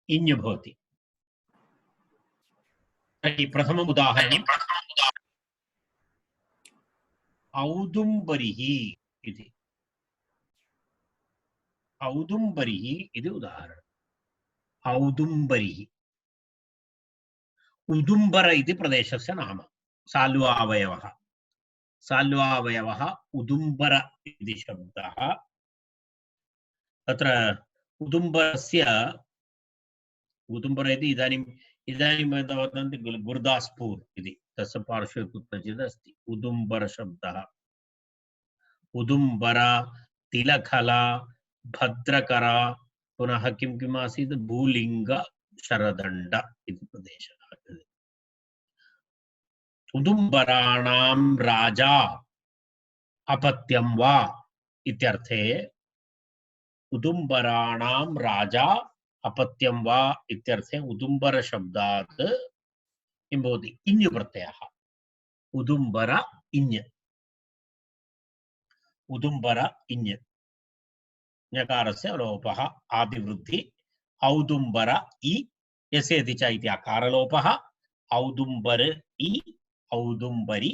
इञ् भवति। तर्हि प्रथमम् उदाहरणम् औदुम्बरिः इति। औदुम्बरिः इति उदाहरणम्। औदुम्बरिः उदुम्बर इति प्रदेशस्य नाम। साल्वावयवः साल्वावयवः उदुम्बर इति शब्दः। तत्र उदुम्बरस्य उदुम्बर इति इदानीं वदन्ति गुरुदास्पुर् इति, तस्य पार्श्वे कुत्रचित् अस्ति उदुम्बर शब्दः। उदुम्बर, तिलखला, भद्रकरा, पुनः किं किम् आसीत् भूलिङ्ग शरदण्ड इति प्रदेशः। उदुम्बराणां राजा अपत्यं वा इत्यर्थे उदुम्बराणां राजा अपत्यं वा इत्यर्थे उदुम्बर शब्दात् किं भवति इञ् प्रत्ययः। उदुम्बर इञ्, उदुम्बर इञ्, ञकारस्य लोपः आदिवृद्धि औदुम्बर इ यस्यति च इति अकारलोपः औदुम्बर इ औदुम्बरि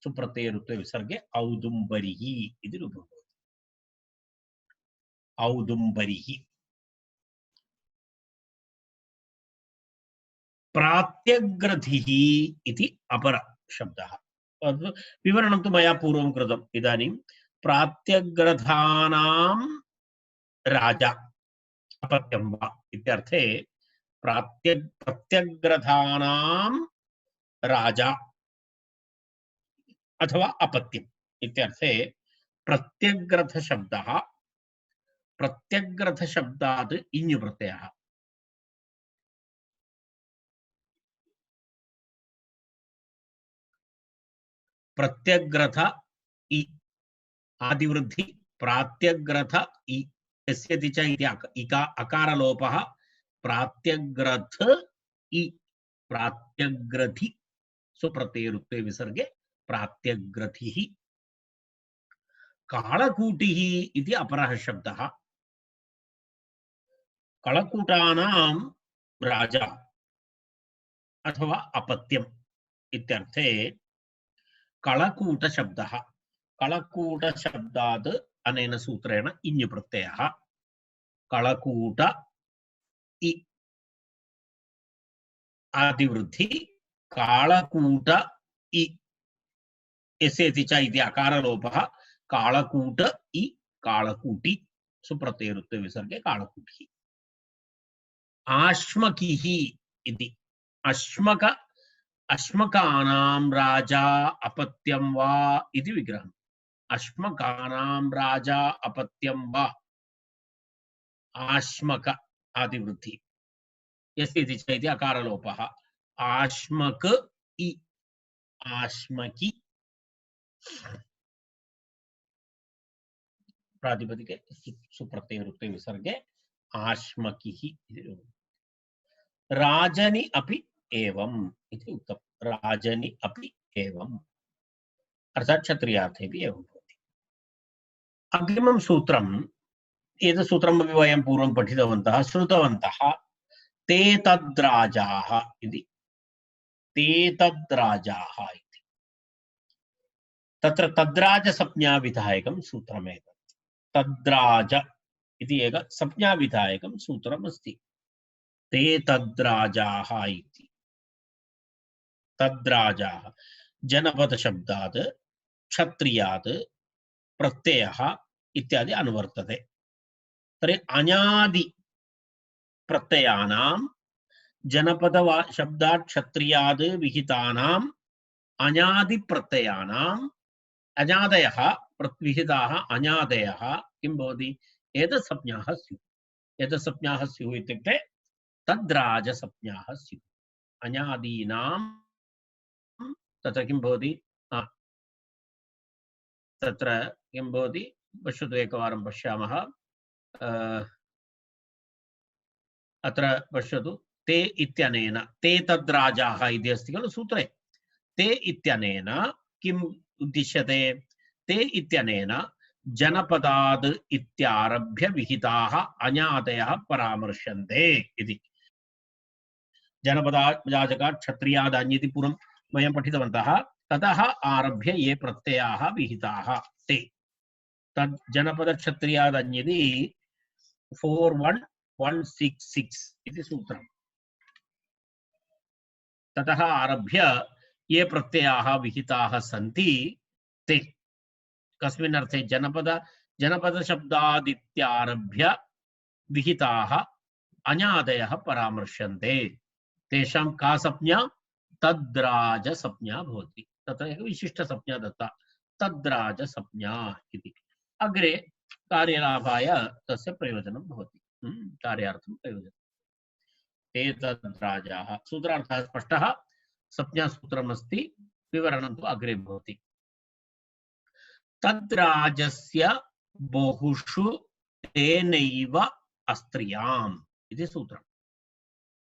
सुप्रत्ययरुत्वे विसर्गे औदुम्बरिः इति रूपं भवति। औदुम्बरिः। प्रात्यग्रथिः इति अपर शब्दः। विवरणं तु मया पूर्वं कृतम्। इदानीं प्रात्यग्रथानां राजा अपत्यं वा इत्यर्थे प्रत्यग्रथानां राजा अथवा अपत्यम् इत्यर्थे प्रत्यग्रथ शब्दः, प्रत्यग्रथ शब्दात् इञ् प्रत्ययः। प्रत्यग्रथ इ आदिवृद्धि प्रात्यग्रथ इ यस्यति च इति अकारलोपः प्रात्यग्रथ इ प्रात्यग्रथि सुप्रत्ययरुत्वे विसर्गे प्रात्यग्रथिः। कालकूटिः इति अपरः शब्दः। कलकूटानां राजा अथवा अपत्यम् इत्यर्थे कलकूट शब्दः। कलकूट शब्दात् अनेन सूत्रेण इञ् प्रत्ययः। कलकूट इ आदिवृद्धि कालकूट इ यस्यति च इति अकारलोपः कालकूट इ कालकूटि सुप्रत्ययरुत्वे विसर्गे कालकूटिः। आश्मकिः इति अश्मक अश्मकानां राजा अपत्यं वा इति विग्रहम्। अश्मकानां राजा अपत्यं वा आश्मक आदिवृद्धि यस्यति च इति अकारलोपः आश्मक इ आश्मकि प्रातिपदिके सुप्रत्ययरुत्वे विसर्गे आश्मकिः। राजनि अपि एवम् इति उक्तम्। राजनि अपि एवम् अर्थात् क्षत्रियार्थेपि एवं भवति। अग्रिमं सूत्रम्, एतत् सूत्रमपि वयं पूर्वं पठितवन्तः श्रुतवन्तः। ते तद्राजाः इति। ते तद्राजाः इति तत्र तद्राजसंज्ञाविधायकं सूत्रमेतत्। तद्राज इति एक संज्ञाविधायकं सूत्रमस्ति। ते तद्राजाः इति। तद्राजाः जनपदशब्दात् क्षत्रियात् प्रत्ययः इत्यादि अनुवर्तते। तर्हि अनादि प्रत्ययानां जनपद शब्दात् क्षत्रियात् विहितानाम् अनादि प्रत्ययानाम् अनादयः विहिताः अनादयः किं भवति एतत् संज्ञाः स्युः। एतत् संज्ञाः स्युः इत्युक्ते तद्राजसंज्ञाः स्युः। अनादीनां तत्र किं भवति तत्र किं भवति पश्यतु एकवारं पश्यामः। अत्र पश्यतु ते इत्यनेन ते तद्राजाः इति अस्ति खलु सूत्रे। ते इत्यनेन किम् उद्दिश्यते? ते इत्यनेन जनपदाद् इत्यारभ्य विहिताः अनादयः परामर्श्यन्ते इति। जनपदाजाजकात् क्षत्रियादान्येति पूर्वं वयं पठितवन्तः। ततः आरभ्य ये प्रत्ययाः विहिताः ते तद् जनपदक्षत्रियादन्येति 41166 इति सूत्रम्। ततः आरभ्य ये प्रत्ययाः विहिताः सन्ति ते कस्मिन् अर्थे जनपदशब्दादित्यारभ्य विहिताः अञादयः परामर्श्यन्ते। तेषां का संज्ञा? तद्राजसंज्ञा भवति। तत्र एक विशिष्टसंज्ञा दत्ता, तद्राजसंज्ञा इति। अग्रे कार्यलाभाय तस्य प्रयोजनं भवति, कार्यार्थं प्रयोजनम्। एतद्राजाः सूत्रार्थः स्पष्टः, संज्ञासूत्रमस्ति, विवरणं तु अग्रे भवति। तद्राजस्य बहुषु तेनैव अस्त्रियाम् इति सूत्रम्।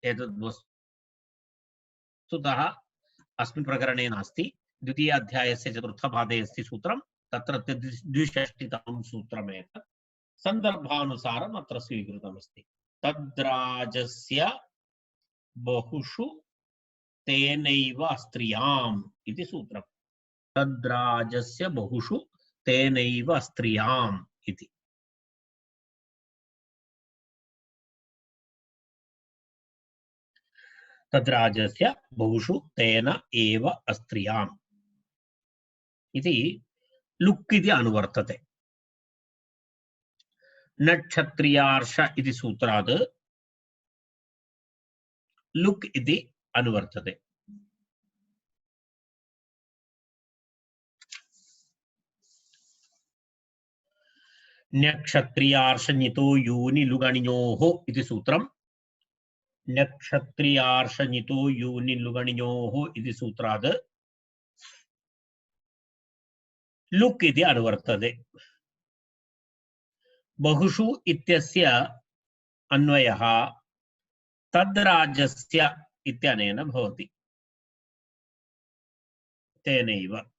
एतद् वस्तुतः अस्मिन् प्रकरणे नास्ति, द्वितीय अध्यायस्य चतुर्थपादे अस्ति सूत्रं। तत्र 62तमं सूत्रमेतत् सन्दर्भानुसारम् अत्र स्वीकृतमस्ति। तद्राजस्य बहुषु तेनैव अस्त्रियाम् इति सूत्रम्। तद्राजस्य बहुषु तेनैव अस्त्रियाम् इति। तद्राजस्य बहुषु तेन एव अस्त्रियाम् इति लुक् इति अनुवर्तते। नक्षत्रियार्ष इति सूत्रात् लुक् इति अनुवर्तते। नक्षत्रियार्षनितो यूनि लुगणियोः इति सूत्रम्। नक्षत्रियार्षनितो यूनि लुगणियोः इति सूत्रात् लुक् इति अनुवर्तते। बहुषु इत्यस्य अन्वयः तद्राजस्य इत्यनेन भवति। तेनैव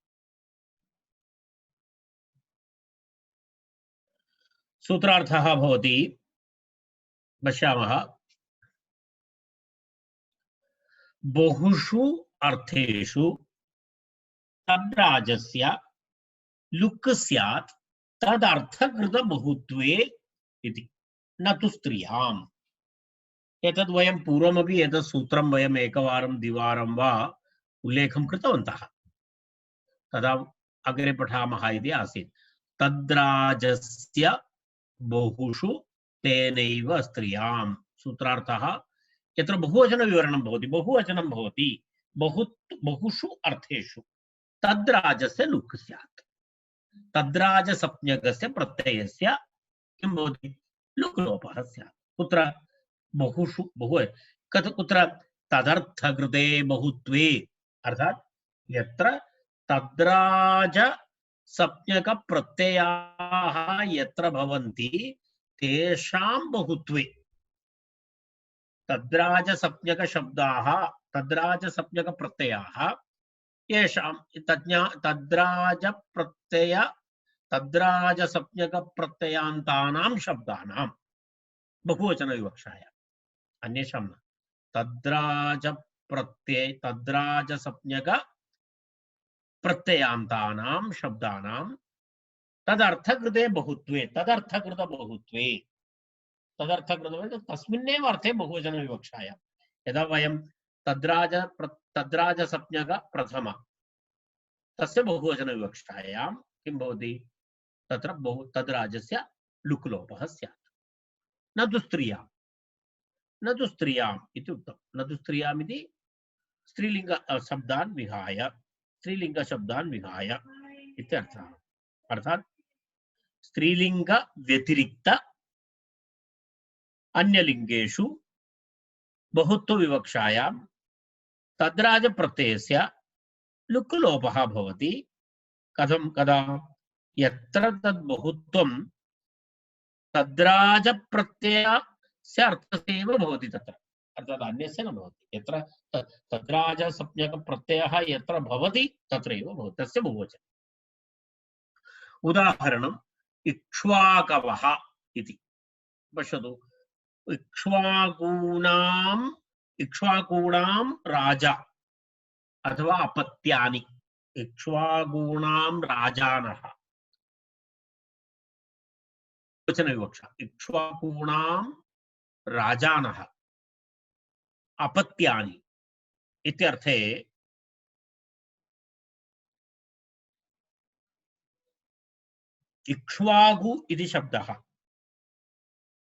सूत्रार्थः भवति, पश्यामः। बहुषु अर्थेषु तद्राजस्य लुक् स्यात् तदर्थकृतबहुत्वे इति, न तु स्त्रियाम्। एतद् वयं पूर्वमपि एतत् सूत्रं वयम् एकवारं द्विवारं वा उल्लेखं कृतवन्तः। तदा अग्रे पठामः इति आसीत्। तद्राजस्य बहुषु तेनैव स्त्रियाम्। सूत्रार्थः यत्र बहुवचनविवरणं भवति, बहुवचनं भवति, बहुषु अर्थेषु तद्राजस्य लुक् स्यात्। तद्राजसंज्ञकस्य प्रत्ययस्य किं भवति? लुक् लोपः स्यात्। कुत्र? बहुषु, कुत्र? तदर्थकृते बहुत्वे, अर्थात् यत्र तद्राजसंज्ञकप्रत्ययाः यत्र भवन्ति तेषां बहुत्वे। तद्राजसंज्ञकशब्दाः, तद्राजसंज्ञकप्रत्ययाः येषां तद्राजसंज्ञकप्रत्ययान्तानां शब्दानां बहुवचनविवक्षायाम्, अन्येषां न। तद्राजसंज्ञकप्रत्ययान्तानां शब्दानां तदर्थकृते बहुत्वे, तदर्थकृतबहुत्वे, तदर्थकृते तस्मिन्नेव अर्थे बहुवचनविवक्षायां। यदा वयं तद्राजसंज्ञक प्रथम तस्य बहुवचनविवक्षायां किं भवति? तत्र तद्राजस्य लुक् लोपः स्यात्। न तु स्त्रियाम्, न तु स्त्रियाम् इति उक्तं। न तु स्त्रियाम् इति स्त्रीलिङ्ग शब्दान् विहाय, स्त्रीलिङ्गशब्दान् विहाय इत्यर्थः। अर्थात् स्त्रीलिङ्ग व्यतिरिक्त अन्यलिङ्गेषु बहुत्वविवक्षायां तद्राजप्रत्ययस्य लुक् लोपः भवति। कथं? कदा? यत्र तद्बहुत्वं तद्राजप्रत्ययस्य अर्थस्य एव भवति तत्र, अर्थात् अन्यस्य न भवति। यत्र तद्राजसंज्ञकप्रत्ययः यत्र भवति तत्रैव भवति, तस्य बहुवचनम्। उदाहरणम् इक्ष्वाकवः इति। पश्यतु, इक्ष्वाकूनां इक्ष्वाकूणां राजा अथवा अपत्यानि, इक्ष्वाकूणां राजानः, वचनविवक्षा, इक्ष्वाकूणां राजानः अपत्यानि इत्यर्थे इक्ष्वाकु इति शब्दः,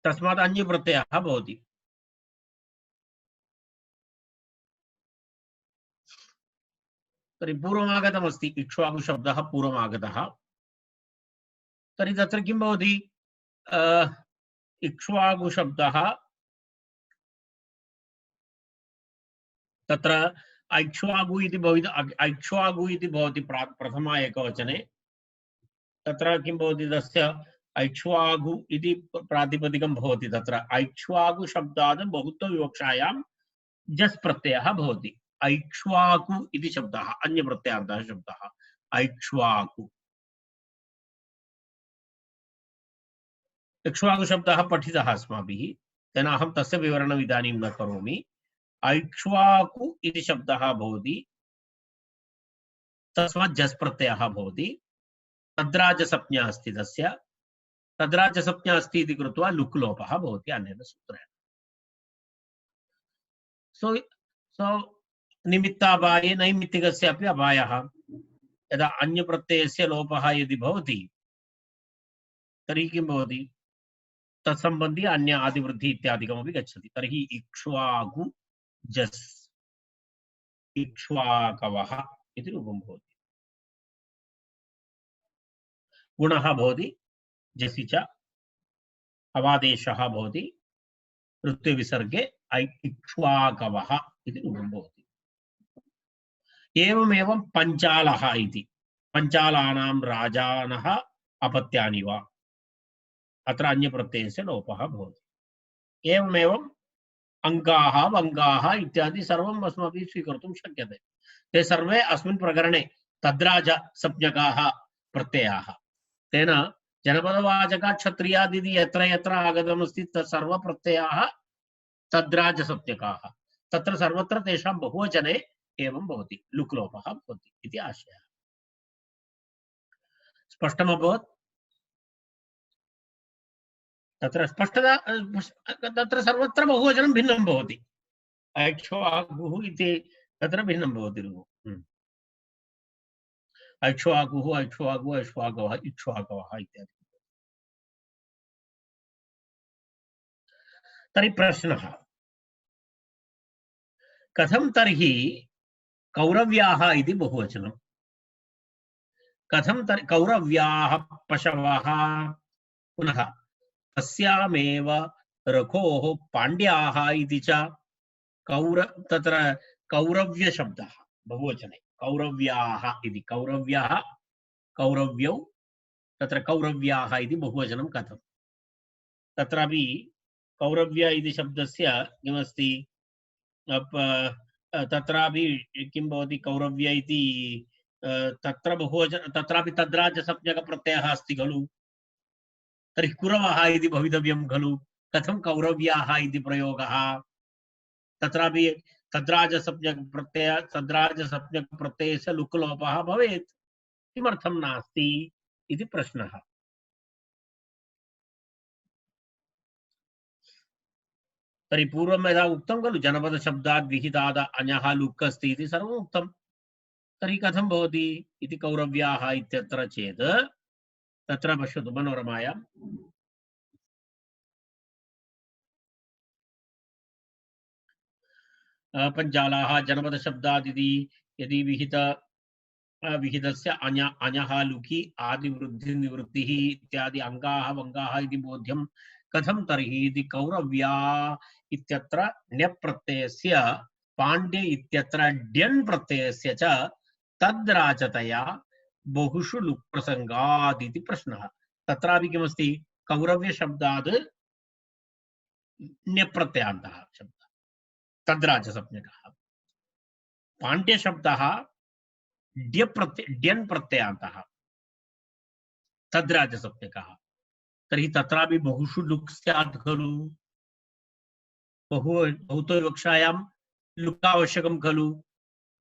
तस्मात् अन्यप्रत्ययः भवति। तर्हि पूर्वमागतमस्ति, इक्ष्वाकु शब्दः पूर्वमागतः। तर्हि तत्र किं भवति? इक्ष्वाकु शब्दः तत्र ऐक्ष्वाकु इति भवति, ऐक्ष्वाकु इति भवति प्रथमा एकवचने। तत्र किं भवति? तस्य ऐक्ष्वाकु इति प्रातिपदिकं भवति। तत्र ऐक्ष्वाकु शब्दात् बहुत्वविवक्षायां जस् प्रत्ययः भवति। ऐक्ष्वाकु इति शब्दः अन्यप्रत्ययान्तः शब्दः ऐक्ष्वाकु। इक्ष्वाकु शब्दः पठितः अस्माभिः, तेन अहं तस्य विवरणम् इदानीं न करोमि। ऐक्ष्वाकु इति शब्दः भवति, तस्मात् जस् प्रत्ययः भवति। तद्राजसंज्ञा अस्ति तस्य, तद्राजसंज्ञा अस्ति इति कृत्वा लुक् लोपः भवति अन्येन सूत्रेण। सो निमित्ताभाये नैमित्तिकस्य अपि अभायः। यदा अन्यप्रत्ययस्य लोपः यदि भवति तर्हि किं भवति? तत्सम्बन्धी अन्य आदिवृद्धि इत्यादिकमपि गच्छति। तर्हि इक्ष्वाकु जस्, इक्ष्वाकवः इति रूपं भवति। गुणः भवति जसि च, अवादेशः भवति ऋत्विविसर्गे इक्ष्वाकवः इति रूपं भवति। एवमेव पञ्चालः इति, पञ्चालानां राजानः अपत्यानि वा, अत्र अन्यप्रत्ययस्य लोपः भवति। एवमेव अङ्गाः वङ्गाः इत्यादि सर्वम् अस्माभिः स्वीकर्तुं शक्यते। ते सर्वे अस्मिन् प्रकरणे तद्राजसंज्ञकाः प्रत्ययाः। तेन जनपदवाचकात् क्षत्रियादिति यत्र यत्र आगतमस्ति तत् सर्वप्रत्ययाः तद्राजसंज्ञकाः। तत्र सर्वत्र तेषां बहुवचने एवं भवति, लुक् लोपः भवति इति आशयः। स्पष्टमभवत्? तत्र स्पष्टता, तत्र सर्वत्र बहुवचनं भिन्नं भवति। ऐक्ष्वाकुः इति तत्र भिन्नं भवति। ऐक्ष्वाकुः, ऐक्ष्वाकुः, ऐक्ष्वाकवः, इक्ष्वाकवः इत्यादि। तर्हि प्रश्नः, कथं तर्हि कौरव्याः इति बहुवचनं? कथं तर्हि कौरव्याः पशवः? पुनः तस्यामेव रघोः पाण्ड्याः इति च तत्र कौरव्यशब्दः बहुवचने, कौरव्याः इति, कौरव्याः, कौरव्यौ, तत्र कौरव्याः इति बहुवचनं कथं? तत्रापि कौरव्य इति शब्दस्य किमस्ति? तत्रापि किं भवति? कौरव्य इति तत्र बहुवचन, तत्रापि तद्राजसंज्ञकप्रत्ययः अस्ति खलु। तर्हि कुरवः इति भवितव्यं खलु। कथं कौरव्याः इति प्रयोगः? तत्रापि तद्राजसंज्ञकप्रत्ययस्य लुक् लोपः भवेत्, किमर्थं नास्ति इति प्रश्नः। तर्हि पूर्वं यदा उक्तं खलु जनपदशब्दात् विहिताद अञः लुक् अस्ति इति सर्वम् उक्तं। तर्हि कथं भवति इति कौरव्याः इत्यत्र चेत् तत्र पश्यतु मनोरमायां, पञ्चालाः जनपदशब्दात् इति यदि विहितस्य अञः लुकि आदिवृद्धिनिवृत्तिः इत्यादि अङ्गाः वङ्गाः इति बोध्यं कथं तर्हि इति कौरव्या इत्यत्र ण्यप्रत्ययस्य पाण्ड्य इत्यत्र ड्यन् प्रत्ययस्य च तद्राजतया बहुषु लुक् प्रसङ्गात् इति प्रश्नः। तत्रापि किमस्ति? कौरव्यशब्दात् ण्यप्रत्ययान्तः शब्दः तद्राजसंज्ञकः, पाण्ड्यशब्दः ड्यन् प्रत्ययान्तः तद्राजसंज्ञकः। तर्हि तत्रापि बहुषु लुक् स्यात् खलु। बहुत्वविवक्षायां लुक् आवश्यकं खलु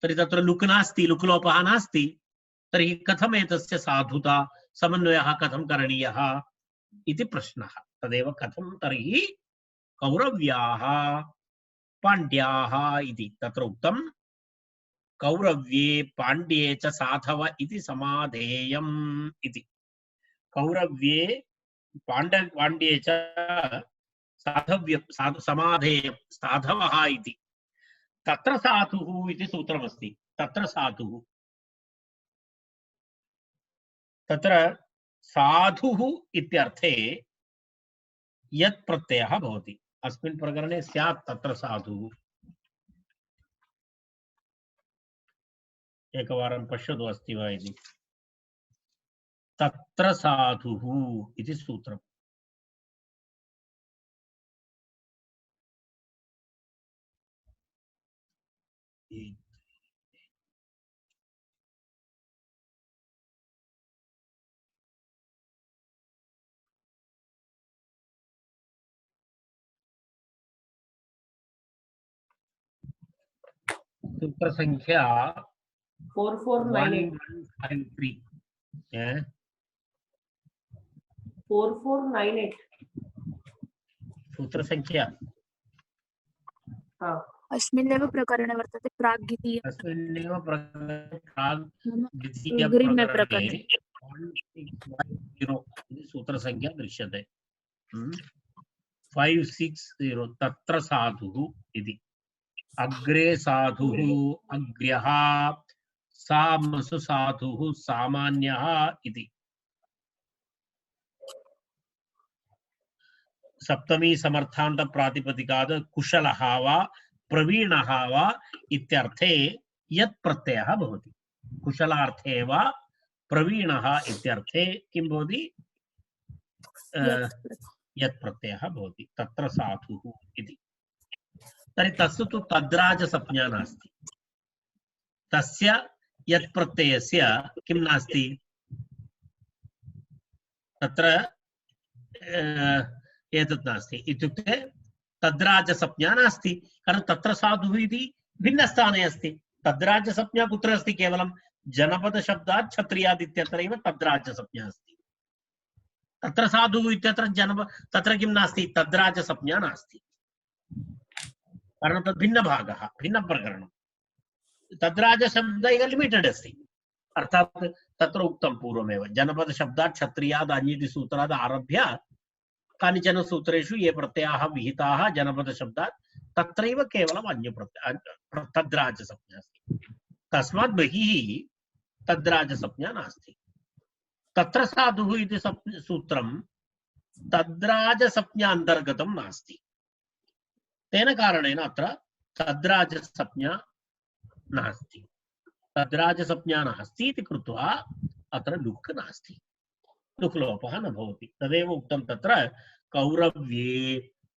तर्हि तत्र लुक् नास्ति लुक्लोपः नास्ति तर्हि कथम् एतस्य साधुता समन्वयः कथं करणीयः इति प्रश्नः तदेव कथं तर्हि कौरव्याः पाण्ड्याः इति तत्र उक्तं कौरव्ये पाण्ड्ये च साधव इति समाधेयम् इति कौरव्ये पाण्ड्ये च साधव्य समाधेयं साधवः इति तत्र साधुः इति सूत्रमस्ति तत्र साधुः तत्र साधुः इत्यर्थे यत् प्रत्ययः भवति अस्मिन् प्रकरणे स्यात् तत्र साधुः एकवारं पश्यतु अस्ति वा इति तत्र साधुः इति सूत्रम् सूत्र संख्या 4498 4498 सूत्र संख्या अस्मिन्नेव प्रकरणे वर्तते प्राग्द्वितीय अस्मिन्नेव प्रकरणे प्राग्द्वितीय अग्रिमे प्रकरणे प्रकरणे 1650 इति सूत्र संख्या दृश्यते 560 तत्र साधुः इति अग्रे साधुः अग्र्यः सामसु साधुः सामान्यः इति सप्तमी समर्थान्त प्रातिपदिकात् कुशलः वा प्रवीणः वा इत्यर्थे यत् प्रत्ययः भवति कुशलार्थे वा प्रवीणः इत्यर्थे किं भवति यत् प्रत्ययः भवति तत्र साधुः इति तर्हि तस्य तु तद्राजसंज्ञा नास्ति तस्य यत् प्रत्ययस्य किं नास्ति तत्र एतत् नास्ति इत्युक्ते तद्राजसंज्ञा नास्ति कारण तत्र साधुः इति भिन्नस्थाने अस्ति तद्राजसंज्ञा कुत्र अस्ति केवलं जनपदशब्दात् क्षत्रियात् इत्यत्रैव तद्राजसंज्ञा अस्ति तत्र साधुः इत्यत्र तत्र किं नास्ति तद्राजसंज्ञा नास्ति कारण तद् भिन्नभागः भिन्नप्रकरणं तद्राजशब्दः लिमिटेड् अस्ति अर्थात् तत्र उक्तं पूर्वमेव जनपदशब्दात् क्षत्रियात् अन्येति सूत्रात् आरभ्य कानिचन सूत्रेषु ये प्रत्ययाः विहिताः जनपदशब्दात् तत्रैव केवलम् अन्यप्रत्यय तद्राजसंज्ञा अस्ति तस्मात् बहिः तद्राजसंज्ञा नास्ति तत्र साधुः इति सूत्रं तद्राजसंज्ञा अन्तर्गतं नास्ति तेन कारणेन अत्र तद्राजसंज्ञा नास्ति तद्राजसंज्ञा नास्ति इति कृत्वा अत्र लुक् नास्ति लुक् लोपः न भवति तदेव उक्तं तत्र कौरव्ये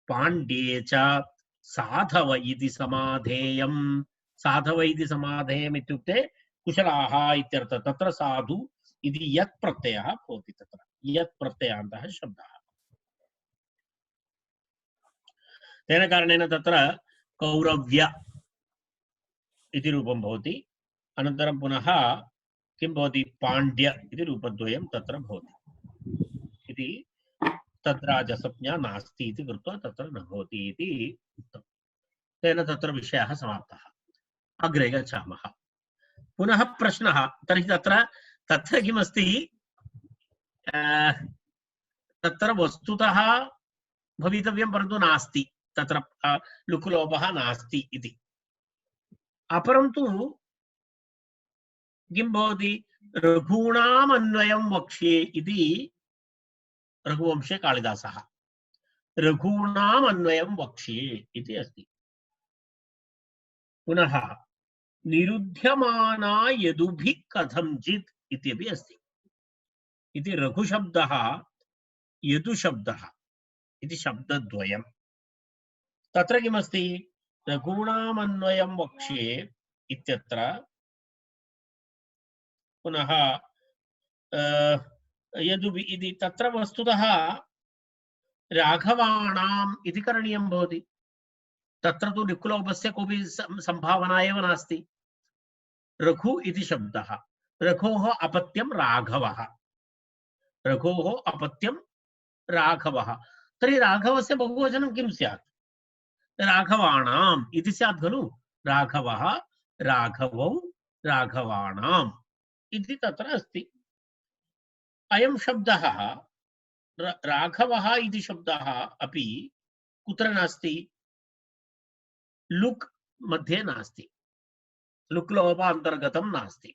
पाण्ड्ये च साधव इति समाधेयं साधव इति समाधेयम् इत्युक्ते कुशलाः इत्यर्थः तत्र साधु इति यत् प्रत्ययः भवति तत्र यत् प्रत्ययान्तः शब्दः तेन कारणेन तत्र कौरव्य इति रूपं भवति अनन्तरं पुनः किं भवति पाण्ड्य इति रूपद्वयं तत्र भवति इति तद्राजसंज्ञा नास्ति इति कृत्वा तत्र न भवति इति उक्तं तेन तत्र विषयः समाप्तः अग्रे गच्छामः पुनः प्रश्नः तर्हि तत्र किमस्ति तत्र वस्तुतः भवितव्यं परन्तु नास्ति तत्र लुक् लोपः नास्ति इति अपरं तु किं भवति रघूणाम् अन्वयं वक्ष्ये इति रघुवंशे कालिदासः रघूणाम् अन्वयं वक्ष्ये इति अस्ति पुनः निरुध्यमाना यदुभिः कथंचित् इत्यपि अस्ति इति रघुशब्दः यदुशब्दः इति शब्दद्वयम् तत्र किमस्ति रघूणाम् अन्वयं वक्ष्ये इत्यत्र पुनः यदुभिः इति तत्र वस्तुतः राघवाणाम् इति करणीयं भवति तत्र तु लुक्लोपस्य कोऽपि संभावना एव नास्ति। रघु इति शब्दः, रघोः अपत्यं राघवः, रघोः अपत्यं राघवः। तर्हि राघवस्य बहुवचनं किं स्यात्? राघवाणाम् इति स्यात् खलु। राघवः, राघवौ, राघवाणाम् इति तत्र अस्ति। अयं शब्दः राघवः इति शब्दः अपि कुत्र नास्ति? लुक् मध्ये नास्ति, लुक् लोपान्तर्गतं नास्ति,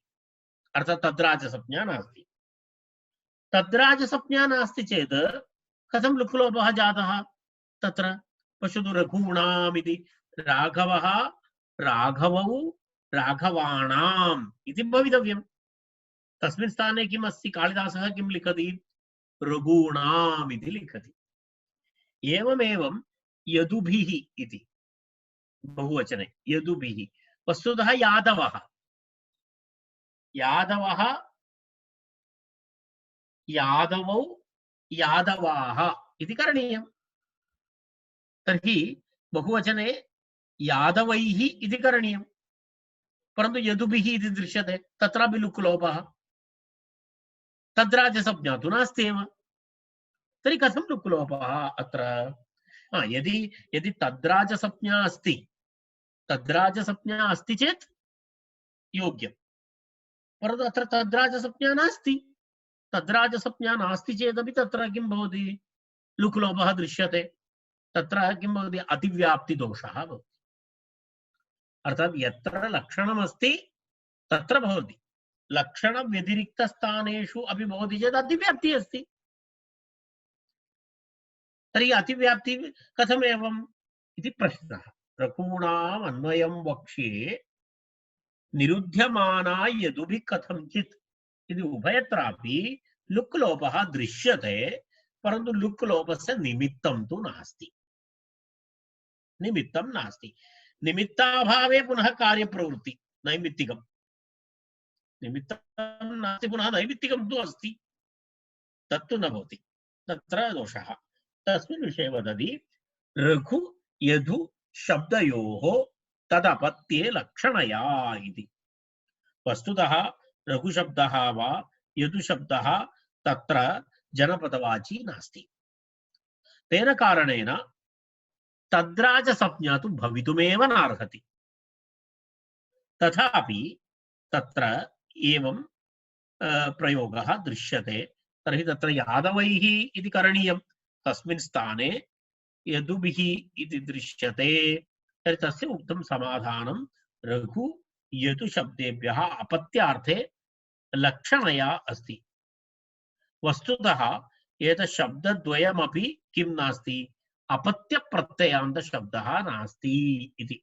अर्थात् तद्राजसंज्ञा नास्ति। तद्राजसंज्ञा नास्ति चेत् कथं लुक् लोपः जातः? तत्र पश्यतु, रघूणाम् इति राघवः, राघवौ, राघवाणाम् इति भवितव्यम्। तस्मिन् स्थाने किम् अस्ति? कालिदासः किं लिखति? रघूणाम् इति लिखति। एवमेवं यदुभिः इति बहुवचने, यदुभिः वस्तुतः यादवः, यादवः, यादवौ, यादवाः इति करणीयम्। तर्हि बहुवचने यादवैः इति करणीयम्, परन्तु यदुभिः इति दृश्यते, तत्रापि लुक् लोपः, तद्राजसंज्ञा तु नास्ति एव। तर्हि कथं लुक् लोपः अत्र? यदि यदि तद्राजसंज्ञा अस्ति, तद्राजसंज्ञा अस्ति चेत् योग्यं, परन्तु अत्र तद्राजसंज्ञा नास्ति। तद्राजसंज्ञा नास्ति चेदपि तत्र किं भवति? लुक् लोपः दृश्यते। तत्र किं भवति? अतिव्याप्तिदोषः भवति। अर्थात् यत्र लक्षणमस्ति तत्र भवति, लक्षणव्यतिरिक्तस्थानेषु अपि भवति चेत् अतिव्याप्तिः अस्ति। तर्हि अतिव्याप्ति कथम् एवम् इति प्रश्नः। रघूणाम् अन्वयं वक्ष्ये निरुध्यमाना यदुभिः कथञ्चित् इति उभयत्रापि लुक् लोपः दृश्यते, परन्तु लुक् लोपस्य निमित्तं तु नास्ति, निमित्तं नास्ति। निमित्ताभावे पुनः कार्यप्रवृत्ति नैमित्तिकं, निमित्तं नास्ति पुनः नैमित्तिकं तु अस्ति, तत्तु न भवति, तत्र दोषः। तस्मिन् विषये वदति रघु यदु शब्दयोः तदपत्ये लक्षणया इति। वस्तुतः रघुशब्दः वा यदुशब्दः तत्र जनपदवाची नास्ति। तेन कारणेन तद्राजसंज्ञा तु भवितुमेव नार्हति। तथापि तत्र एवं प्रयोगः दृश्यते। तर्हि तत्र यादवैः इति करणीयं, तस्मिन् स्थाने यदुभिः इति दृश्यते। तर्हि तस्य उक्तं समाधानं रघु यदु शब्देभ्यः अपत्यार्थे लक्षणया अस्ति। वस्तुतः एतत् शब्दद्वयमपि किं नास्ति? अपत्यप्रत्ययान्तशब्दः नास्ति इति।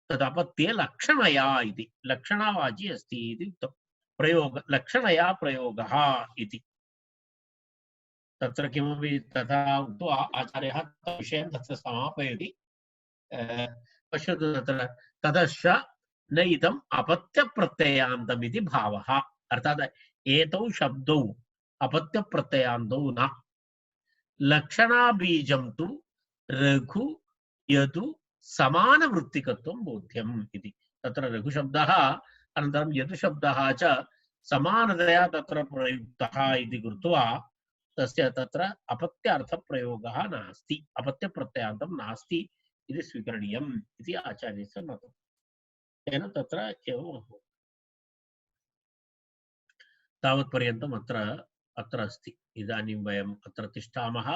तदपत्ये लक्षणया इति, लक्षणावाची अस्ति इति उक्तं। प्रयोग लक्षणया प्रयोगः इति। तत्र किमपि तथा उक्त्वा आचार्यः विषयं तत्र समापयति। पश्यतु, तत्र ततश्च न इदम् अपत्यप्रत्ययान्तम् इति भावः। अर्थात् एतौ शब्दौ अपत्यप्रत्ययान्तौ न, लक्षणाबीजं तु रघु यदु समानवृत्तिकत्वं बोध्यम् इति। तत्र रघुशब्दः अनन्तरं यदुशब्दः च समानतया तत्र प्रयुक्तः इति कृत्वा तस्य तत्र अपत्यार्थप्रयोगः नास्ति, अपत्यप्रत्ययान्तं नास्ति इति स्वीकरणीयम् इति आचार्यस्य मतं। तेन तत्र एवं तावत्पर्यन्तम् अत्र अस्ति। इदानीं वयम् अत्र तिष्ठामः।